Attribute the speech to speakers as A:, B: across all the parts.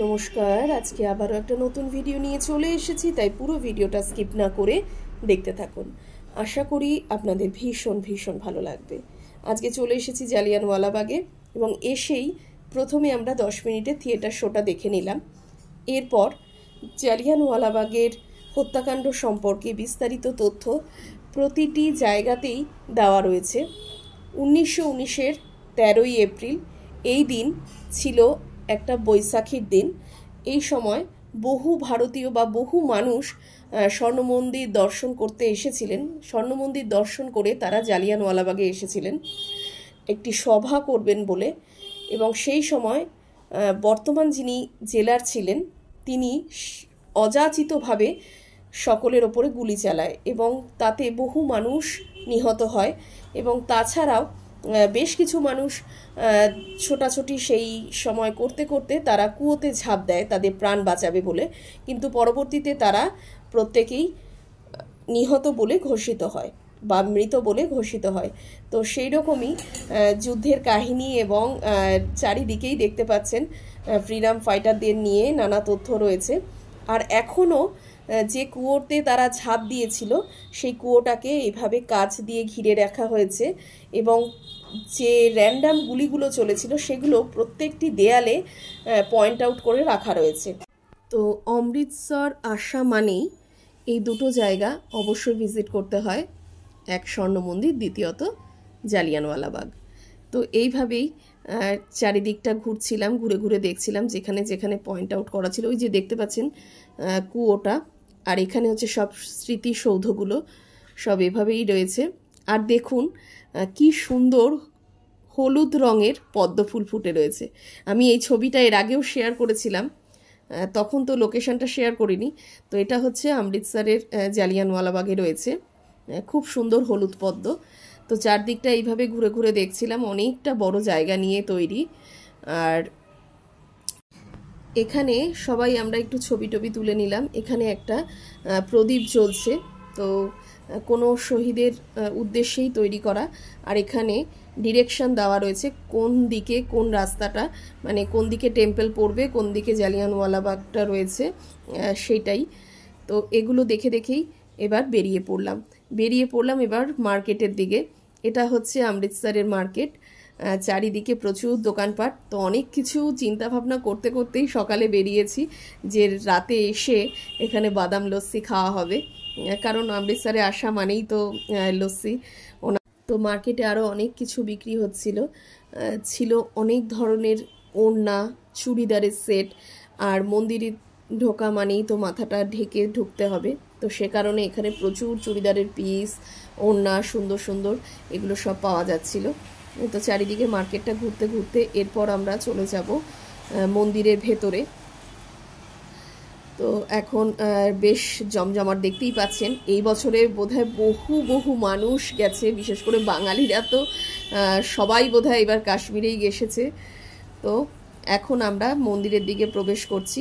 A: নমস্কার, আজকে আবারও একটা নতুন ভিডিও নিয়ে চলে এসেছি, তাই পুরো ভিডিওটা স্কিপ না করে দেখতে থাকুন। আশা করি আপনাদের ভীষণ ভীষণ ভালো লাগবে। আজকে চলে এসেছি জালিয়ানওয়ালাবাগে এবং এসেই প্রথমে আমরা 10 মিনিটের থিয়েটার শোটা দেখে নিলাম। এরপর জালিয়ানওয়ালাবাগের হত্যাকাণ্ড সম্পর্কে বিস্তারিত তথ্য প্রতিটি জায়গাতেই দেওয়া রয়েছে। 1919-এর 13ই এপ্রিল এই দিন ছিল একটা বৈশাখীর দিন। এই সময় বহু ভারতীয় বা বহু মানুষ স্বর্ণ মন্দির দর্শন করতে এসেছিলেন। স্বর্ণ মন্দির দর্শন করে তারা জালিয়ানওয়ালাবাগে এসেছিলেন একটি সভা করবেন বলে। এবং সেই সময় বর্তমান যিনি জেলার ছিলেন তিনি অযাচিতভাবে সকলের ওপরে গুলি চালায় এবং তাতে বহু মানুষ নিহত হয়। এবং তাছাড়াও বেশ কিছু মানুষ ছোটাছুটি সেই সময় করতে করতে তারা কুয়োতে ঝাঁপ দেয় তাদের প্রাণ বাঁচাবে বলে, কিন্তু পরবর্তীতে তারা প্রত্যেকেই নিহত বলে ঘোষিত হয় বা মৃত বলে ঘোষিত হয়। তো সেই রকমই যুদ্ধের কাহিনী এবং চারিদিকেই দেখতে পাচ্ছেন ফ্রিডম ফাইটারদের নিয়ে নানা তথ্য রয়েছে। আর এখনও যে কুয়োতে তারা ঝাঁপ দিয়েছিল সেই কুয়োটাকে এইভাবে কাচ দিয়ে ঘিরে রাখা হয়েছে এবং যে র্যান্ডাম গুলিগুলো চলেছিল সেগুলো প্রত্যেকটি দেয়ালে পয়েন্ট আউট করে রাখা রয়েছে। তো অমৃতসর আসা মানেই এই দুটো জায়গা অবশ্যই ভিজিট করতে হয়, এক স্বর্ণ মন্দির, দ্বিতীয়ত জালিয়ানওয়ালাবাগ। তো এইভাবেই চারিদিকটা ঘুরছিলাম, ঘুরে ঘুরে দেখছিলাম যেখানে যেখানে পয়েন্ট আউট করা ছিল। ওই যে দেখতে পাচ্ছেন কুয়োটা, আর এখানে হচ্ছে সব স্মৃতিসৌধগুলো সব এভাবেই রয়েছে। আর দেখুন কি সুন্দর হলুদ রঙের পদ্ম ফুল ফুটে রয়েছে। আমি এই ছবিটা এর আগেও শেয়ার করেছিলাম, তখন তো লোকেশনটা শেয়ার করিনি। তো এটা হচ্ছে অমৃতসরের জালিয়ানওয়ালাবাগে রয়েছে খুব সুন্দর হলুদ পদ্ম। তো চারদিকটা এইভাবে ঘুরে ঘুরে দেখছিলাম, অনেকটা বড় জায়গা নিয়ে তৈরি। আর এখানে সবাই আমরা একটু ছবি টবি তুলে নিলাম। এখানে একটা প্রদীপ জ্বলছে, তো কোনো শহীদের উদ্দেশ্যেই তৈরি করা। আর এখানে ডিরেকশন দেওয়া রয়েছে কোন দিকে কোন রাস্তাটা, মানে কোন দিকে টেম্পল পড়বে, কোন দিকে জালিয়ানওয়ালাবাগটা রয়েছে সেইটাই। তো এগুলো দেখে দেখেই এবার বেরিয়ে পড়লাম এবার মার্কেটের দিকে। এটা হচ্ছে অমৃতসরের মার্কেট, চারিদিকে প্রচুর দোকানপাট। তো অনেক কিছু চিন্তা ভাবনা করতে করতেই সকালে বেরিয়েছি যে রাতে এসে এখানে বাদাম লস্যি খাওয়া হবে, কারণ অমৃতসরে আসা মানেই তো লস্যি। তো মার্কেটে আরও অনেক কিছু বিক্রি ছিল অনেক ধরনের ওড়না, চুড়িদারের সেট। আর মন্দিরে ঢোকা মানেই তো মাথাটা ঢেকে ঢুকতে হবে, তো সে কারণে এখানে প্রচুর চুড়িদারের পিস, ওড়না সুন্দর সুন্দর এগুলো সব পাওয়া যাচ্ছিল। তো চারিদিকে মার্কেটটা ঘুরতে ঘুরতে এরপর আমরা চলে যাব মন্দিরের ভেতরে। তো এখন বেশ জমজমাট দেখতেই পাচ্ছেন। এই বছরে বোধহয় বহু মানুষ গেছে, বিশেষ করে বাঙালিরা তো সবাই বোধহয় এবার কাশ্মীরেই এসেছে। তো এখন আমরা মন্দিরের দিকে প্রবেশ করছি।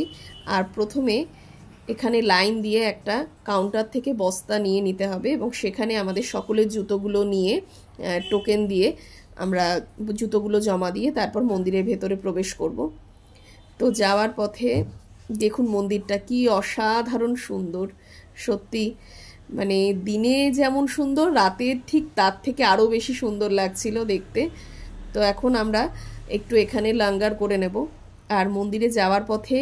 A: আর প্রথমে এখানে লাইন দিয়ে একটা কাউন্টার থেকে বস্তা নিয়ে নিতে হবে এবং সেখানে আমাদের সকলের জুতোগুলো নিয়ে টোকেন দিয়ে আমরা জুতোগুলো জমা দিয়ে তারপর মন্দিরের ভেতরে প্রবেশ করব। তো যাওয়ার পথে দেখুন মন্দিরটা কি অসাধারণ সুন্দর, সত্যি মানে দিনে যেমন সুন্দর রাতে ঠিক তার থেকে আরও বেশি সুন্দর লাগছিল দেখতে। তো এখন আমরা একটু এখানে লাঙ্গার করে নেব। আর মন্দিরে যাওয়ার পথে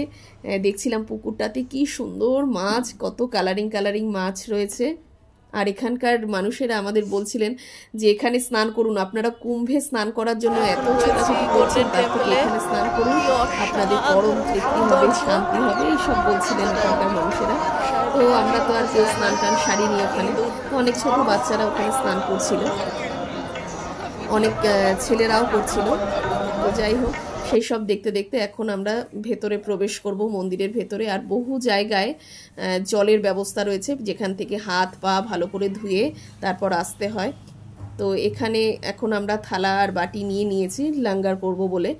A: দেখছিলাম পুকুরটাতে কি সুন্দর মাছ, কত কালারিং মাছ রয়েছে। আর এখানকার মানুষেরা আমাদের বলছিলেন যে এখানে স্নান করুন, আপনারা কুম্ভে স্নান করার জন্য এত ছোটাছুটি করছেন, তার থেকে এখানে স্নান করুন, আপনাদের পরম তৃপ্তি হবে, শান্তি হবে, এইসব বলছিলেন এখানকার মানুষেরা। তো আমরা তো আর কেউ স্নান টান সারিনি ওখানে। তো অনেক ছোট বাচ্চারা ওখানে স্নান করছিল, অনেক ছেলেরাও করছিল। তো যাই হোক, সেই সব দেখতে দেখতে এখন আমরা ভেতরে প্রবেশ করব মন্দিরের ভেতরে। আর বহু জায়গায় জলের ব্যবস্থা রয়েছে যেখান থেকে হাত পা ভালো করে ধুয়ে তারপর আসতে হয়। তো এখানে এখন আমরা থালা আর বাটি নিয়ে নিয়েছি লাঙ্গার করব বলে।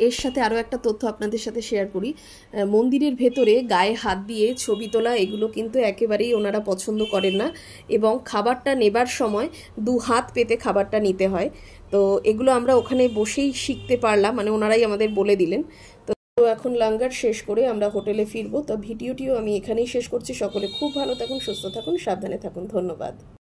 A: এর সাথে আরও একটা তথ্য আপনাদের সাথে শেয়ার করি। মন্দিরের ভেতরে গায়ে হাত দিয়ে ছবি তোলা এগুলো কিন্তু একেবারেই ওনারা পছন্দ করেন না, এবং খাবারটা নেবার সময় 2 হাত পেতে খাবারটা নিতে হয়। তো এগুলো আমরা ওখানে বসেই শিখতে পারলাম, মানে ওনারাই আমাদের বলে দিলেন। তো এখন লাঙ্গার শেষ করে আমরা হোটেলে ফিরবো। তো ভিডিওটিও আমি এখানেই শেষ করছি। সকলে খুব ভালো থাকুন, সুস্থ থাকুন, সাবধানে থাকুন। ধন্যবাদ।